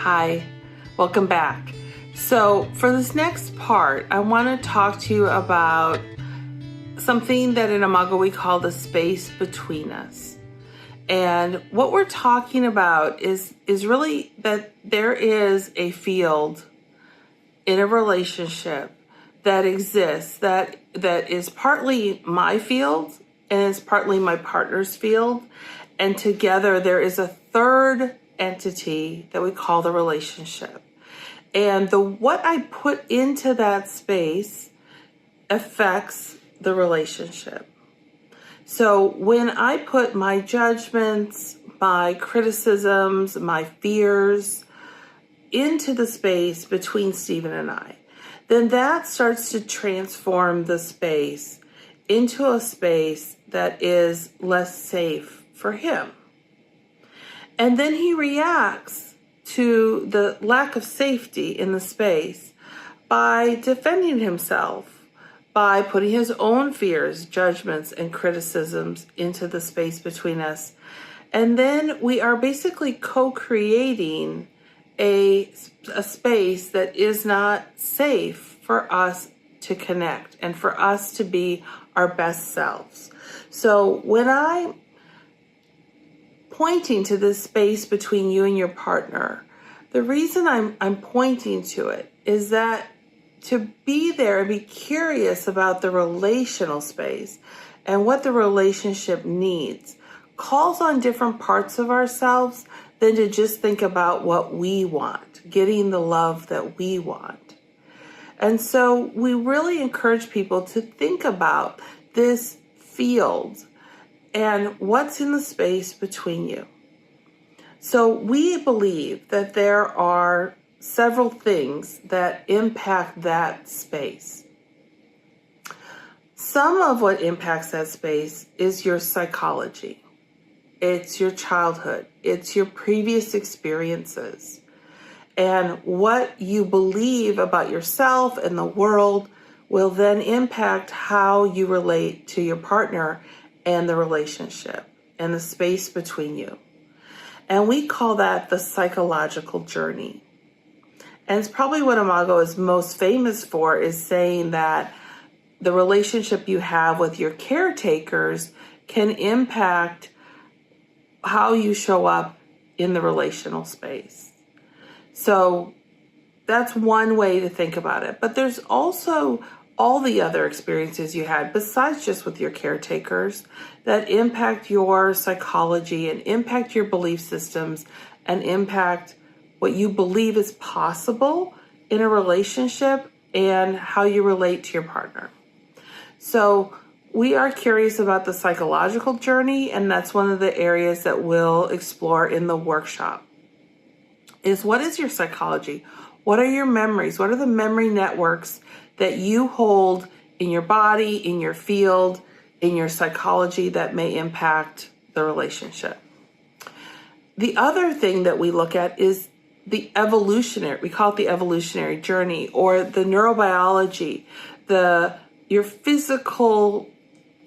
Hi, welcome back. So for this next part, I want to talk to you about something that in Imago we call the space between us. And what we're talking about is really that there is a field in a relationship that exists that is partly my field and is partly my partner's field. And together there is a third entity that we call the relationship. And what I put into that space affects the relationship. So when I put my judgments, my criticisms, my fears into the space between Stephen and I, then that starts to transform the space into a space that is less safe for him. And then he reacts to the lack of safety in the space by defending himself, by putting his own fears, judgments, and criticisms into the space between us. And then we are basically co-creating a space that is not safe for us to connect and for us to be our best selves. So when I'm pointing to this space between you and your partner, the reason I'm pointing to it is that to be there and be curious about the relational space and what the relationship needs calls on different parts of ourselves than to just think about what we want, getting the love that we want. And so we really encourage people to think about this field and what's in the space between you. So we believe that there are several things that impact that space. Some of what impacts that space is your psychology. It's your childhood. It's your previous experiences. And what you believe about yourself and the world will then impact how you relate to your partner and the relationship and the space between you. And we call that the psychological journey. And it's probably what Imago is most famous for, is saying that the relationship you have with your caretakers can impact how you show up in the relational space. So that's one way to think about it. But there's also all the other experiences you had besides just with your caretakers that impact your psychology and impact your belief systems and impact what you believe is possible in a relationship and how you relate to your partner. So we are curious about the psychological journey, and that's one of the areas that we'll explore in the workshop. Is what is your psychology? What are your memories? What are the memory networks that you hold in your body, in your field, in your psychology that may impact the relationship? The other thing that we look at is the evolutionary, we call it the evolutionary journey, or the neurobiology, your physical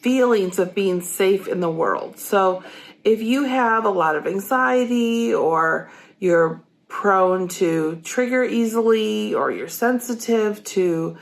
feelings of being safe in the world. So if you have a lot of anxiety, or you're prone to trigger easily, or you're sensitive to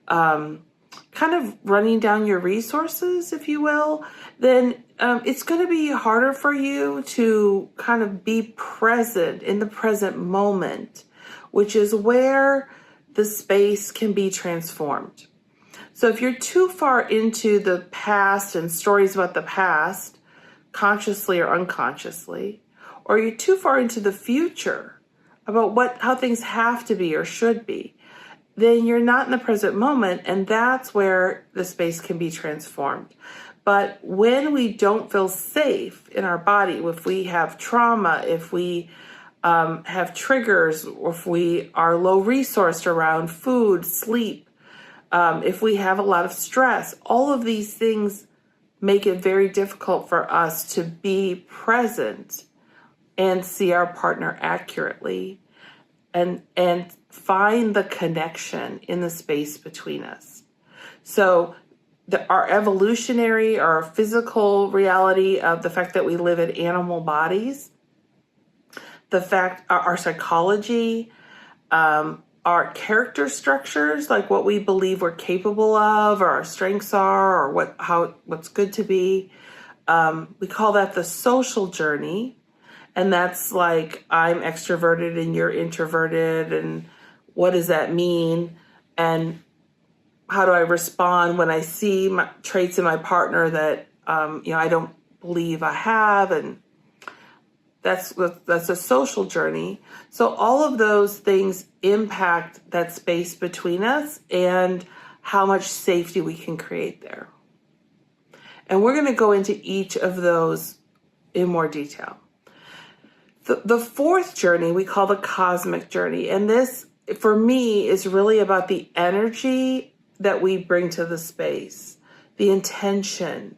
kind of running down your resources, if you will, then it's going to be harder for you to kind of be present in the present moment, which is where the space can be transformed. So if you're too far into the past and stories about the past, consciously or unconsciously, or you're too far into the future about how things have to be or should be, then you're not in the present moment, and that's where the space can be transformed. But when we don't feel safe in our body, if we have trauma, if we have triggers, or if we are low resourced around food, sleep, if we have a lot of stress, all of these things make it very difficult for us to be present and see our partner accurately and find the connection in the space between us. So our evolutionary, our physical reality of the fact that we live in animal bodies, the fact, our psychology, our character structures, like what we believe we're capable of, or our strengths are, or what's good to be. We call that the social journey. And that's like, I'm extroverted and you're introverted, and what does that mean? And how do I respond when I see traits in my partner that, I don't believe I have? And that's a social journey. So all of those things impact that space between us and how much safety we can create there. And we're going to go into each of those in more detail. The fourth journey we call the cosmic journey. And this, for me, is really about the energy that we bring to the space, the intention,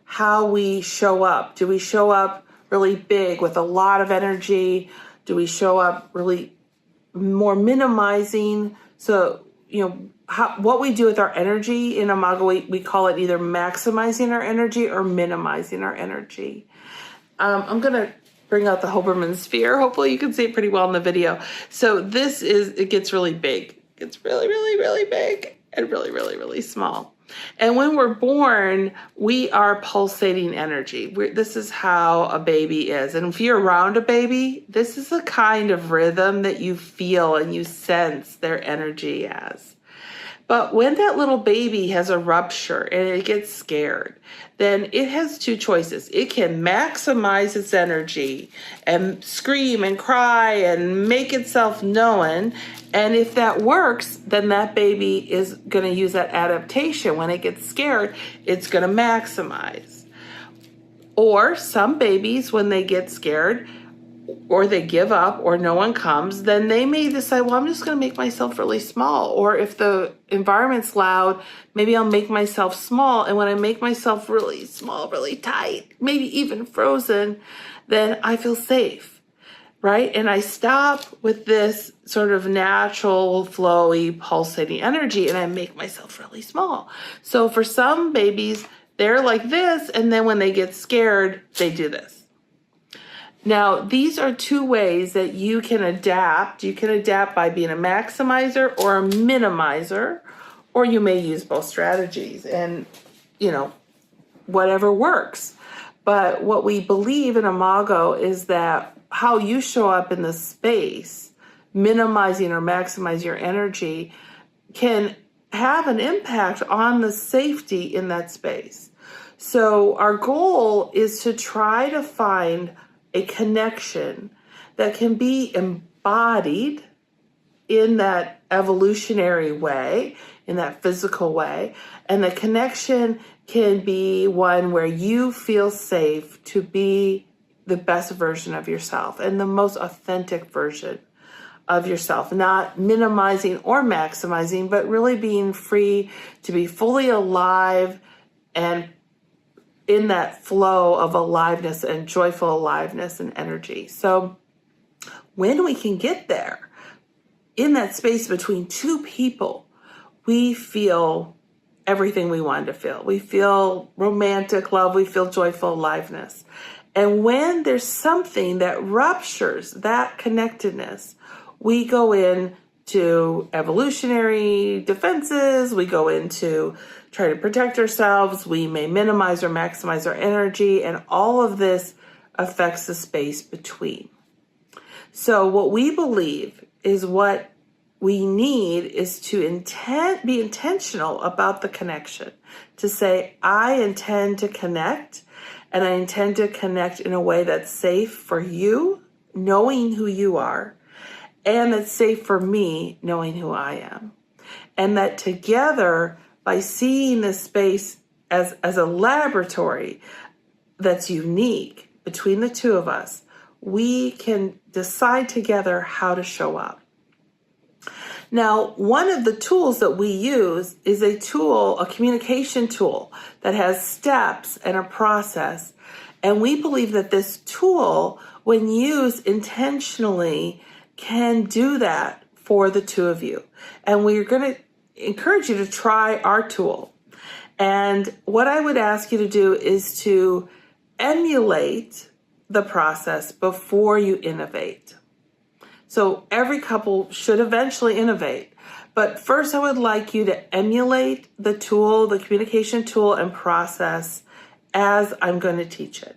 how we show up. Do we show up really big with a lot of energy? Do we show up really more minimizing? So, what we do with our energy in Imago, we call it either maximizing our energy or minimizing our energy. I'm going to bring out the Hoberman sphere. Hopefully you can see it pretty well in the video. So it gets really big. It's really, really, really big and really, really, really small. And when we're born, we are pulsating energy. This is how a baby is. And if you're around a baby, this is a kind of rhythm that you feel and you sense their energy as. But when that little baby has a rupture and it gets scared, then it has two choices. It can maximize its energy and scream and cry and make itself known. And if that works, then that baby is going to use that adaptation. When it gets scared, it's going to maximize. Or some babies, when they get scared, or they give up, or no one comes, then they may decide, well, I'm just going to make myself really small. Or if the environment's loud, maybe I'll make myself small. And when I make myself really small, really tight, maybe even frozen, then I feel safe, right? And I stop with this sort of natural, flowy, pulsating energy, and I make myself really small. So for some babies, they're like this, and then when they get scared, they do this. Now, these are two ways that you can adapt. You can adapt by being a maximizer or a minimizer, or you may use both strategies, and, whatever works. But what we believe in Imago is that how you show up in the space, minimizing or maximize your energy, can have an impact on the safety in that space. So our goal is to try to find a connection that can be embodied in that evolutionary way, in that physical way. And the connection can be one where you feel safe to be the best version of yourself and the most authentic version of yourself, not minimizing or maximizing, but really being free to be fully alive and in that flow of aliveness and joyful aliveness and energy. So when we can get there, in that space between two people, we feel everything we wanted to feel. We feel romantic love. We feel joyful aliveness. And when there's something that ruptures that connectedness, we go into evolutionary defenses. We go into try to protect ourselves. We may minimize or maximize our energy, and all of this affects the space between. So what we believe is what we need is to be intentional about the connection, to say, I intend to connect, and I intend to connect in a way that's safe for you, knowing who you are, and that's safe for me, knowing who I am. And that together, by seeing this space as a laboratory that's unique between the two of us, we can decide together how to show up. Now, one of the tools that we use is a communication tool that has steps and a process. And we believe that this tool, when used intentionally, can do that for the two of you. And we're going to encourage you to try our tool. And what I would ask you to do is to emulate the process before you innovate. So every couple should eventually innovate. But first, I would like you to emulate the tool, the communication tool and process as I'm going to teach it.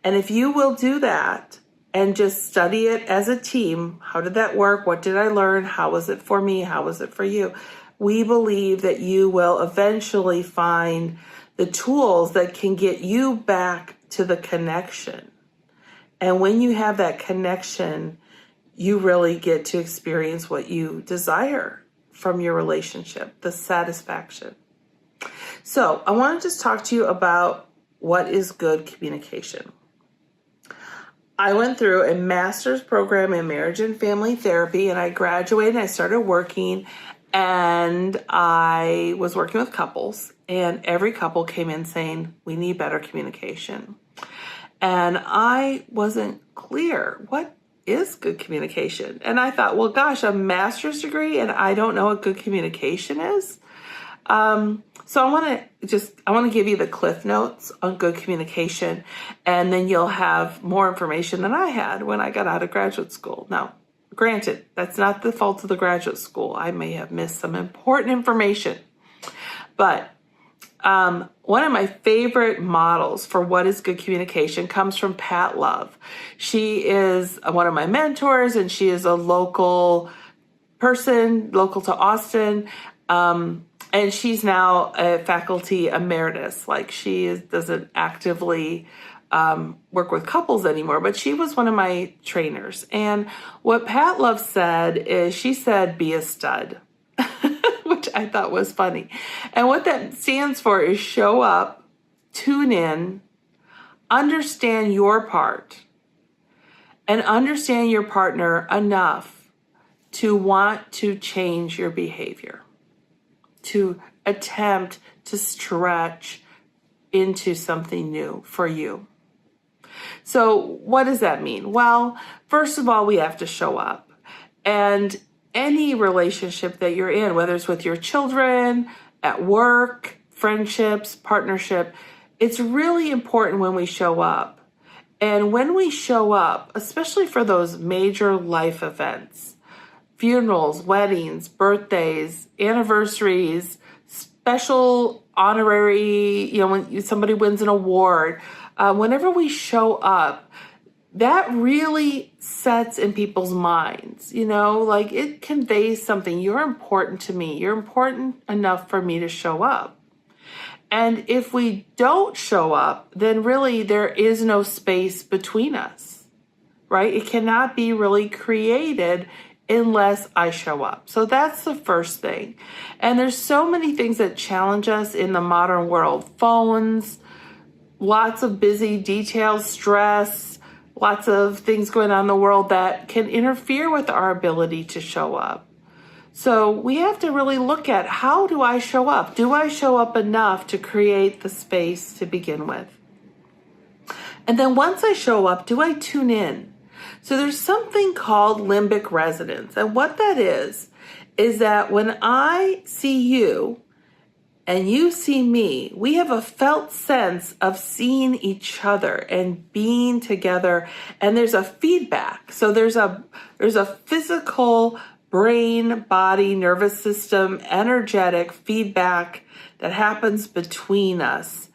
And if you will do that and just study it as a team, how did that work? What did I learn? How was it for me? How was it for you? We believe that you will eventually find the tools that can get you back to the connection. And when you have that connection, you really get to experience what you desire from your relationship, the satisfaction. So I want to just talk to you about what is good communication. I went through a master's program in marriage and family therapy, and I graduated and I started working, and I was working with couples, and every couple came in saying, we need better communication. And I wasn't clear. What is good communication? And I thought, well, gosh, a master's degree and I don't know what good communication is. So I want to give you the cliff notes on good communication, and then you'll have more information than I had when I got out of graduate school. Now, granted, that's not the fault of the graduate school. I may have missed some important information, but one of my favorite models for what is good communication comes from Pat Love. She is one of my mentors, and she is a local person, local to Austin. And she's now a faculty emeritus. Like, doesn't actively work with couples anymore, but she was one of my trainers. And what Pat Love said is, she said, be a stud, which I thought was funny. And what that stands for is show up, tune in, understand your part, and understand your partner enough to want to change your behavior, to attempt to stretch into something new for you. So what does that mean? Well, first of all, we have to show up. And any relationship that you're in, whether it's with your children, at work, friendships, partnership, it's really important when we show up. And when we show up, especially for those major life events, funerals, weddings, birthdays, anniversaries, special honorary, when somebody wins an award, whenever we show up, that really sets in people's minds, like it conveys something. You're important to me. You're important enough for me to show up. And if we don't show up, then really there is no space between us, right? It cannot be really created unless I show up. So that's the first thing. And there's so many things that challenge us in the modern world. Phones, lots of busy details, stress, lots of things going on in the world that can interfere with our ability to show up. So we have to really look at, how do I show up? Do I show up enough to create the space to begin with? And then once I show up, do I tune in? So there's something called limbic resonance. And what that is that when I see you and you see me, we have a felt sense of seeing each other and being together. And there's a feedback. So there's a physical brain, body, nervous system, energetic feedback that happens between us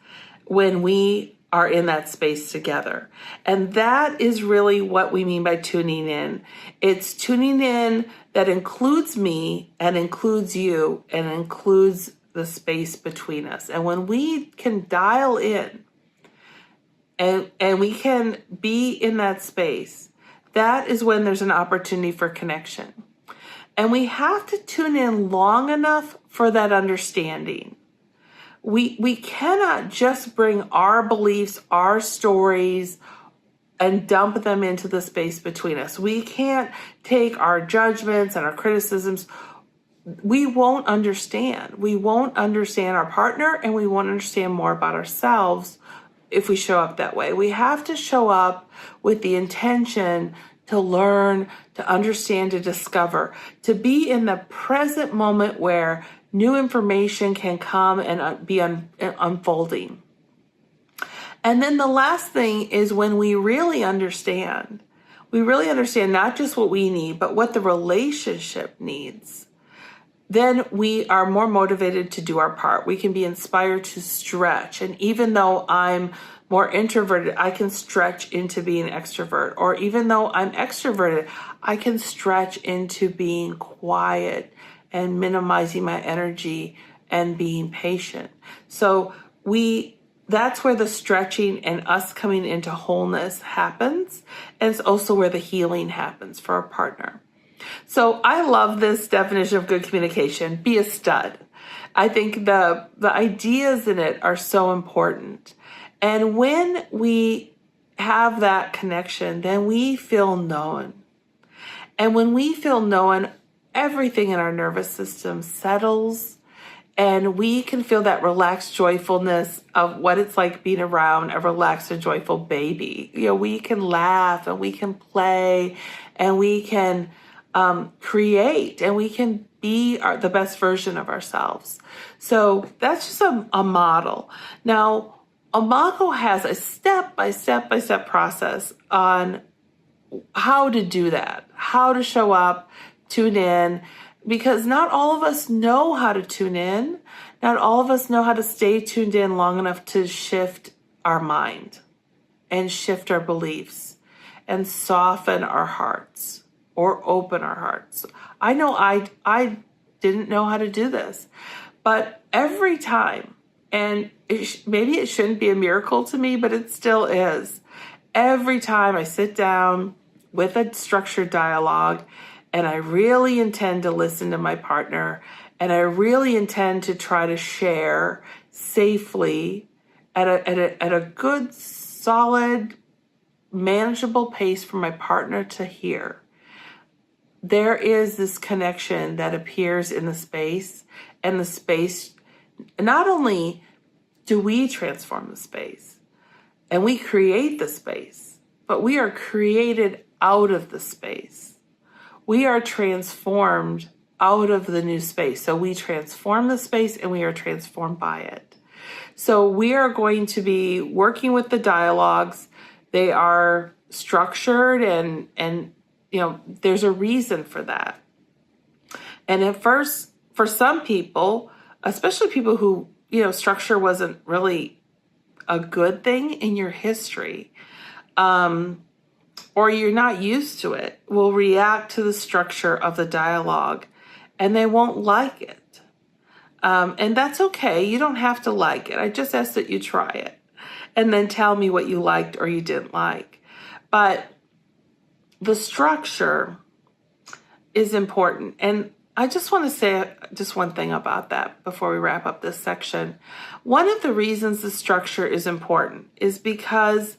when we are in that space together. And that is really what we mean by tuning in. It's tuning in that includes me and includes you and includes the space between us. And when we can dial in and we can be in that space, that is when there's an opportunity for connection. And we have to tune in long enough for that understanding. We cannot just bring our beliefs, our stories, and dump them into the space between us. We can't take our judgments and our criticisms. We won't understand. We won't understand our partner, and we won't understand more about ourselves if we show up that way. We have to show up with the intention to learn, to understand, to discover, to be in the present moment where new information can come and be unfolding. And then the last thing is when we really understand not just what we need, but what the relationship needs, then we are more motivated to do our part. We can be inspired to stretch. And even though I'm more introverted, I can stretch into being extrovert. Or even though I'm extroverted, I can stretch into being quiet and minimizing my energy and being patient. So that's where the stretching and us coming into wholeness happens. And it's also where the healing happens for our partner. So I love this definition of good communication. Be a stud. I think the ideas in it are so important. And when we have that connection, then we feel known. And when we feel known, everything in our nervous system settles, and we can feel that relaxed joyfulness of what it's like being around a relaxed and joyful baby. We can laugh and we can play and we can create and we can be the best version of ourselves. So that's just a model. Now, Imago has a step-by-step process on how to do that, how to show up, tune in, because not all of us know how to tune in. Not all of us know how to stay tuned in long enough to shift our mind and shift our beliefs and soften our hearts or open our hearts. I know I didn't know how to do this, but every time, and maybe it shouldn't be a miracle to me, but it still is. Every time I sit down with a structured dialogue and I really intend to listen to my partner, and I really intend to try to share safely at a good, solid, manageable pace for my partner to hear, there is this connection that appears in the space, and the space, not only do we transform the space and we create the space, but we are created out of the space. We are transformed out of the new space. So we transform the space and we are transformed by it. So we are going to be working with the dialogues. They are structured and there's a reason for that. And at first, for some people, especially people who, structure wasn't really a good thing in your history, or you're not used to it, will react to the structure of the dialogue and they won't like it. And that's okay. You don't have to like it. I just ask that you try it and then tell me what you liked or you didn't like. But the structure is important. And I just want to say just one thing about that before we wrap up this section. One of the reasons the structure is important is because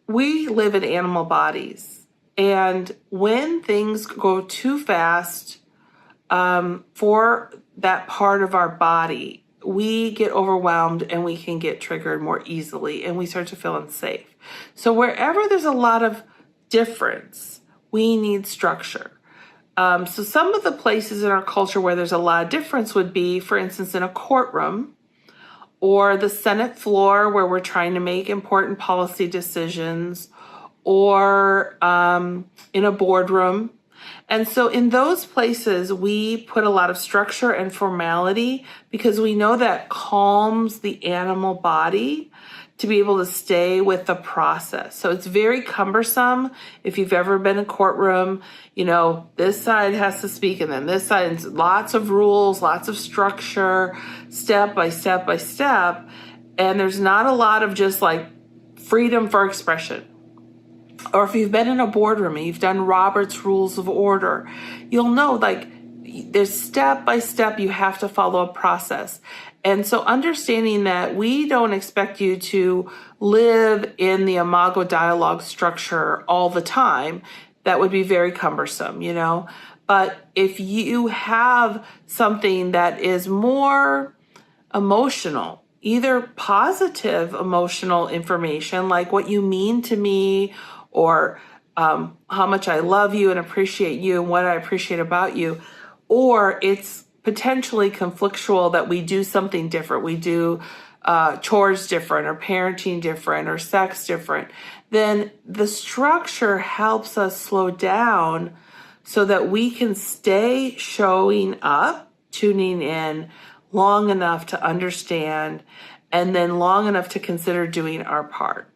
we live in animal bodies. And when things go too fast for that part of our body, we get overwhelmed and we can get triggered more easily and we start to feel unsafe. So wherever there's a lot of difference, we need structure. So some of the places in our culture where there's a lot of difference would be, for instance, in a courtroom or the Senate floor where we're trying to make important policy decisions, or in a boardroom. And so in those places, we put a lot of structure and formality because we know that calms the animal body to be able to stay with the process. So it's very cumbersome. If you've ever been in a courtroom, this side has to speak and then this side, and lots of rules, lots of structure, step by step by step. And there's not a lot of just like freedom for expression. Or if you've been in a boardroom and you've done Robert's Rules of Order, you'll know there's step by step, you have to follow a process. And so understanding that we don't expect you to live in the Imago dialogue structure all the time, that would be very cumbersome, But if you have something that is more emotional, either positive emotional information, like what you mean to me, or how much I love you and appreciate you and what I appreciate about you, or it's potentially conflictual that we do something different. We do chores different or parenting different or sex different, then the structure helps us slow down so that we can stay showing up, tuning in long enough to understand, and then long enough to consider doing our part.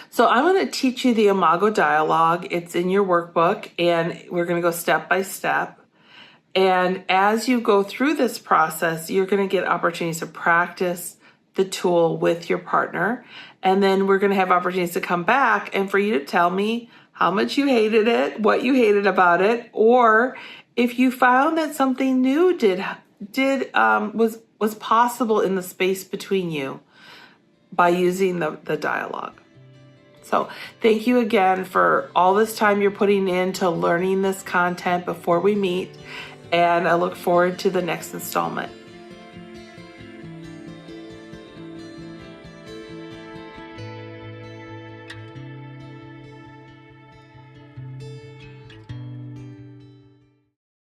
So I'm going to teach you the Imago dialogue. It's in your workbook, and we're going to go step by step. And as you go through this process, you're going to get opportunities to practice the tool with your partner. And then we're going to have opportunities to come back and for you to tell me how much you hated it, what you hated about it, or if you found that something new was possible in the space between you by using the dialogue. So thank you again for all this time you're putting into learning this content before we meet. And I look forward to the next installment.